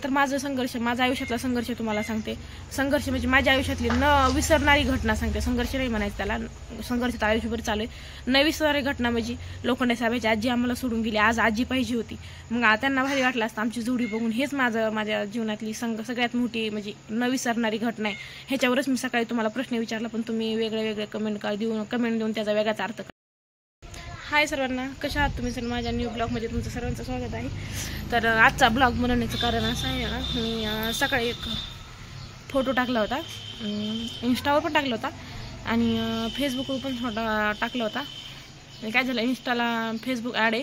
तर माझा संघर्ष, माझ्या आयुष्यातला संघर्ष तुम्हाला सांगते. संघर्ष म्हणजे माझ्या आयुष्यातली न विसरणारी घटना सांगते. संघर्ष नाही म्हणायचं त्याला, संघर्ष तर आयुष्यभर चालू आहे. न विसरणारी घटना म्हणजे लोखंडे साहेबांची आजी आम्हाला सोडून गेली. आज आजी पाहिजे होती, मग त्यांना भारी वाटलं असतं आमची जोडी बघून. हेच माझ्या जीवनातली सगळ्यात मोठी म्हणजे न विसरणारी घटना आहे. ह्याच्यावरच मी सकाळी तुम्हाला प्रश्न विचारला, पण तुम्ही वेगळे कमेंट देऊन त्याचा वेगळाच अर्थ. हाय सर्वांना, कशा आहात तुम्ही सर? माझ्या न्यू ब्लॉगमध्ये तुमचं सर्वांचं स्वागत आहे. तर आजचा ब्लॉग बनवण्याचं कारण असं आहे ना, मी सकाळी एक फोटो टाकला होता, इंस्टावर पण टाकला होता आणि फेसबुकवर पण टाकला होता. आणि काय झालं, इंस्टाला फेसबुक ॲड आहे,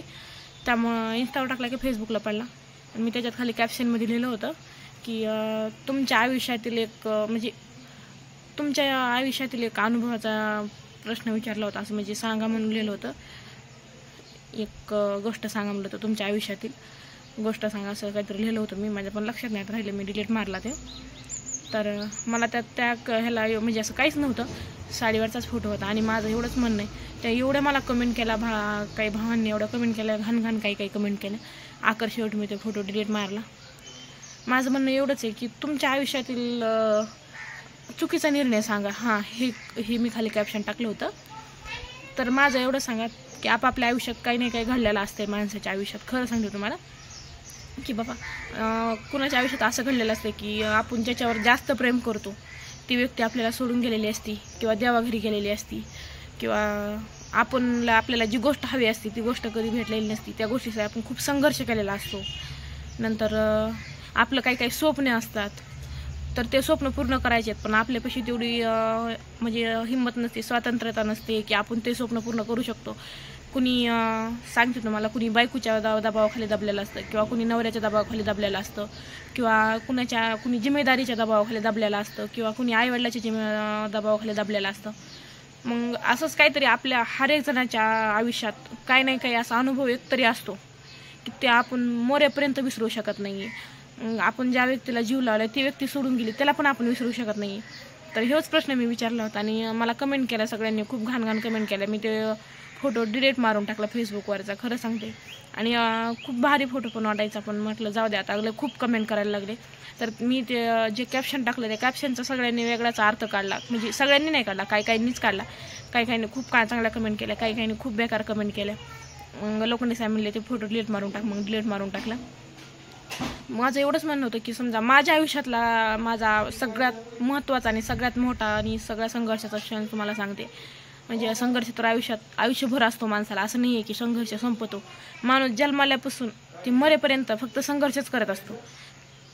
त्यामुळं इंस्टावर टाकला की फेसबुकला पडला. आणि मी त्याच्यात खाली कॅप्शनमध्ये लिहिलं होतं की तुमच्या आयुष्यातील एक म्हणजे तुमच्या आयुष्यातील एक अनुभवाचा प्रश्न विचारला होता, असं म्हणजे सांगा म्हणून लिहिलं होतं. एक गोष्ट सांगा म्हणलं होतं, तुमच्या आयुष्यातील गोष्ट सांगा असं काहीतरी लिहिलं होतं मी. माझ्या पण लक्षात नाही राहिलं, मी डिलीट मारला ते. तर मला त्या ह्याला म्हणजे असं काहीच नव्हतं, साडीवरचाच फोटो होता. आणि माझं एवढंच म्हणणं आहे, त्या एवढं मला कमेंट केला, काही भावांनी एवढं कमेंट केलं, घाण काही कमेंट केलं. आकर शेवटी मी ते फोटो डिलीट मारला. माझं म्हणणं एवढंच आहे की तुमच्या आयुष्यातील चुकीचा निर्णय सांगा. हां, हे मी खाली कॅप्शन टाकलं होतं. तर माझं एवढं सांगा की आपापल्या आयुष्यात काही नाही काही घडलेलं असते माणसाच्या आयुष्यात. खरं सांगते तुम्हाला की बाबा, कुणाच्या आयुष्यात असं घडलेलं असतं की आपण ज्याच्यावर जास्त प्रेम करतो ती व्यक्ती आपल्याला सोडून गेलेली असती, किंवा देवाघरी गेलेली असती, किंवा आपल्याला जी गोष्ट हवी असते ती गोष्ट कधी भेटलेली नसती. त्या गोष्टीसाठी आपण खूप संघर्ष केलेला असतो. नंतर आपलं काही स्वप्ने असतात, तर ते स्वप्न पूर्ण करायचे आहेत, पण आपल्यापाशी तेवढी म्हणजे हिंमत नसते, स्वातंत्र्यता नसते की आपण ते स्वप्न पूर्ण करू शकतो. कुणी सांगते तुम्हाला, कुणी बायकोच्या दबावाखाली दबलेलं असतं, किंवा कुणी नवऱ्याच्या दबावाखाली दबलेलं असतं, किंवा कुणी जिम्मेदारीच्या दबावाखाली दबलेलं असतं, किंवा कुणी आईवडिलाच्या दबावाखाली दबलेलं असतं. मग असंच काहीतरी आपल्या हर एक जणाच्या आयुष्यात काही नाही काही असा अनुभव एक तरी असतो की ते आपण मोरेपर्यंत विसरू शकत नाही. आपण ज्या व्यक्तीला जीव लावला ती व्यक्ती सोडून गेली, त्याला पण आपण विसरू शकत नाही. तर हेच प्रश्न मी विचारला होता आणि मला कमेंट केल्या सगळ्यांनी, खूप घाण कमेंट केल्या. मी ते फोटो डिलीट मारून टाकला फेसबुकवरचा, खरं सांगते. आणि खूप भारी फोटो पण वाटायचा, पण म्हटलं जाऊ द्या, आता खूप कमेंट करायला लागले. तर मी ते जे कॅप्शन टाकलं त्या कॅप्शनचा सगळ्यांनी वेगळाच अर्थ काढला. म्हणजे सगळ्यांनी नाही काढला, काहींनीच काढला. काहींनी खूप चांगल्या कमेंट केल्या, काहींनी खूप बेकार कमेंट केल्या. मग लोकांनी सांगितले ते फोटो डिलीट मारून टाक, मग डिलीट मारून टाकला. माझं एवढंच म्हणणं होतं की समजा माझ्या आयुष्यातला माझा सगळ्यात महत्त्वाचा आणि सगळ्यात मोठा आणि सगळ्या संघर्षाचा क्षण तुम्हाला सांगते. म्हणजे संघर्ष तर आयुष्यभर असतो माणसाला. असं नाही आहे की संघर्ष संपतो. माणूस जन्माल्यापासून ते मरेपर्यंत फक्त संघर्षच करत असतो.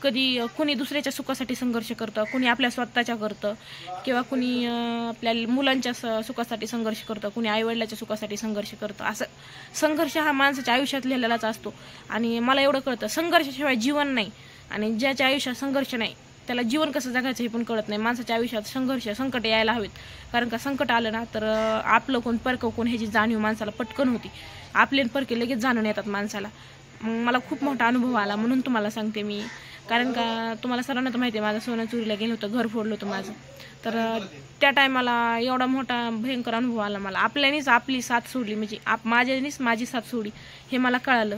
कधी कुणी दुसऱ्याच्या सुखासाठी संघर्ष करतं, कुणी आपल्या स्वतःच्या करतं, किंवा कुणी आपल्या मुलांच्या सुखासाठी संघर्ष करतं, कुणी आईवडिलाच्या सुखासाठी संघर्ष करतं. असं संघर्ष हा माणसाच्या आयुष्यात लिहिलेलाच असतो. आणि मला एवढं कळतं, संघर्षाशिवाय जीवन नाही. आणि ज्याच्या आयुष्यात संघर्ष नाही त्याला जीवन कसं जगायचं हे पण कळत नाही. माणसाच्या आयुष्यात संकट यायला हवेत, कारण का संकट आलं ना तर आपलं कोण परकं कोण ह्याची जाणीव माणसाला पटकन होती. आपले परके लगेच जाणून येतात माणसाला. मला खूप मोठा अनुभव आला म्हणून तुम्हाला सांगते मी. कारण का तुम्हाला सर्वांना तर माहिती आहे, माझं सोनं चोरीला गेलं होतं, घर फोडलं होतं माझं. तर त्या टायमाला एवढा मोठा भयंकर अनुभव आला मला. आपल्यानेच आपली साथ सोडली, म्हणजे माझ्यानेच माझी साथ सोडली हे मला कळालं.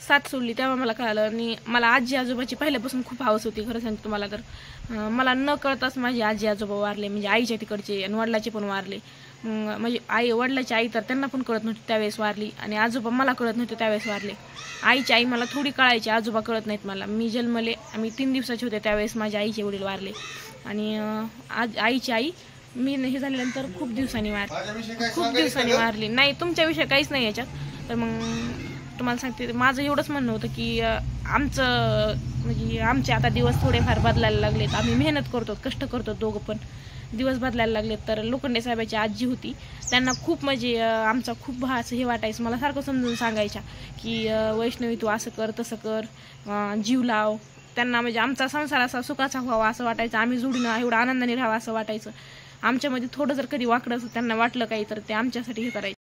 साथ सोडली तेव्हा मला कळालं. आणि मला आजी आजोबाची पहिल्यापासून खूप हौस होती. खरं सांगते तुम्हाला, तर मला न कळताच माझे आजी आजोबा वारले, म्हणजे आईच्या तिकडचे, आणि वडिलाचे पण वारले. म्हणजे वडिलाची आई तर त्यांना पण कळत नव्हती त्यावेळेस वारली, आणि आजोबा मला कळत नव्हते त्यावेळेस वारले. आईची आई मला थोडी कळायची, आजोबा कळत नाहीत मला. मी जन्मले, आम्ही 3 दिवसाचे होते त्यावेळेस माझ्या आईचे वडील वारले. आणि आईची आई मी हे झाल्यानंतर खूप दिवसांनी वारली. नाही, तुमच्याविषयी काहीच नाही याच्यात. तर मग तुम्हाला सांगते, माझं एवढंच म्हणणं होतं की आमचे आता दिवस थोडेफार बदलायला लागलेत. आम्ही मेहनत करतो, कष्ट करतो, दोघं पण दिवस बदलायला लागलेत. तर लोखंडे साहेबाची आजी होती, त्यांना खूप म्हणजे आमचा खूप असं हे वाटायचं. मला सारखं समजून सांगायच्या की वैष्णवी तू असं कर, तसं कर, जीव लाव. त्यांना म्हणजे आमचा संसार असा सुखाचा व्हावा असं वाटायचं, आम्ही जोडीनं एवढं आनंदाने राहावं असं वाटायचं. आमच्यामध्ये थोडं जर कधी वाकडं त्यांना वाटलं काही तर ते आमच्यासाठी हे करायचं.